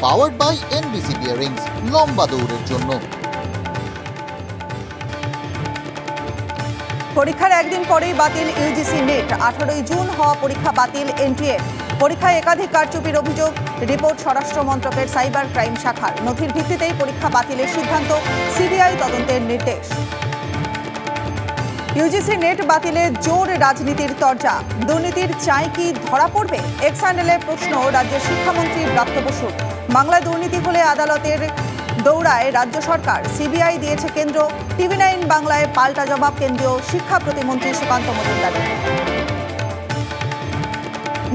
Powered by NBC bearings, লম্বা দৌড়ের জন্য। পরীক্ষার একদিন পরেই বাতিল ইউজিসি নেট। 18 জুন হওয়া পরীক্ষা বাতিল এনটিএ। পরীক্ষায় একাধিক কারচুপির অভিযোগ, রিপোর্ট স্বরাষ্ট্র মন্ত্রকের সাইবার ক্রাইম শাখার। নথির ভিত্তিতেই পরীক্ষা বাতিলের সিদ্ধান্ত, সিবিআই তদন্তের নির্দেশ। ইউজিসি নেট বাতিলে জোর রাজনীতির তরজা। দুর্নীতির চাই কি ধরা পড়বে? এক্স হ্যান্ডেলে প্রশ্ন রাজ্যের শিক্ষামন্ত্রী ব্রাত্য বসুর। বাংলায় দুর্নীতি হলে আদালতের দৌড়ায় রাজ্য সরকার, সিবিআই দিয়েছে কেন্দ্র। টিভি9 বাংলায় পাল্টা জবাব কেন্দ্রীয় শিক্ষা প্রতিমন্ত্রী সুকান্ত মজুমদারের।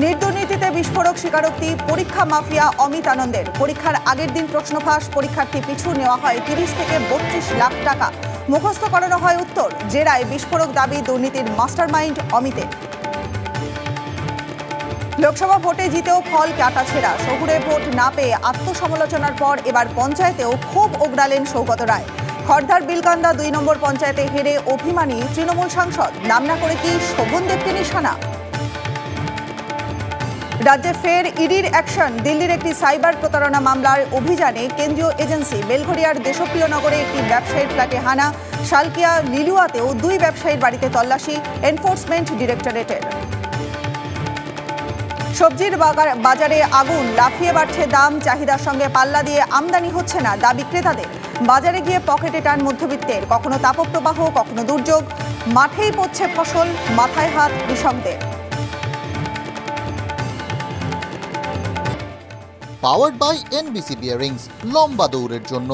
নির্দুর্নীতিতে বিস্ফোরক স্বীকারোক্তি পরীক্ষা মাফিয়া অমিত আনন্দের। পরীক্ষার আগের দিন প্রশ্ন ফাঁস, পরীক্ষার্থী পিছু নেওয়া হয় 30 থেকে 32 লাখ টাকা। মুখস্থ করানো হয় উত্তর। জেরায় বিস্ফোরক দাবি দুর্নীতির মাস্টারমাইন্ড অমিতের। লোকসভা ভোটে জিতেও ফল কাটাছেঁড়া। শহুরে ভোট না পেয়ে আত্মসমালোচনার পর এবার পঞ্চায়েতেও ক্ষোভ ওগড়ালেন সৌগত রায়। খড়দার বিলকান্দা 2 নম্বর পঞ্চায়েতে হেরে অভিমানী তৃণমূল সাংসদ। নাম না করে কি শোভন দেবকে নিশানা? রাজ্যে ফের ইডির অ্যাকশন। দিল্লির একটি সাইবার প্রতারণা মামলার অভিযানে কেন্দ্রীয় এজেন্সি। বেলঘরিয়ার দেশপ্রিয় নগরে একটি ব্যবসায়ীর ফ্ল্যাটে হানা। শালকিয়া লিলুয়াতেও 2 ব্যবসায়ীর বাড়িতে তল্লাশি এনফোর্সমেন্ট ডিরেক্টরেটের। সবজির বাজারে আগুন, লাফিয়ে বাড়ছে দাম। চাহিদার সঙ্গে পাল্লা দিয়ে আমদানি হচ্ছে না, দাবি ক্রেতাদের। বাজারে গিয়ে পকেটে টান মধ্যবিত্তের। কখনো তাপপ্রবাহ, কখনো দুর্যোগ। মাঠেই পড়ছে ফসল, মাথায় হাত কৃষকদের। পাওয়ার্ড বাই এনবিসি বিয়ারিংস, লম্বা দৌড়ের জন্য।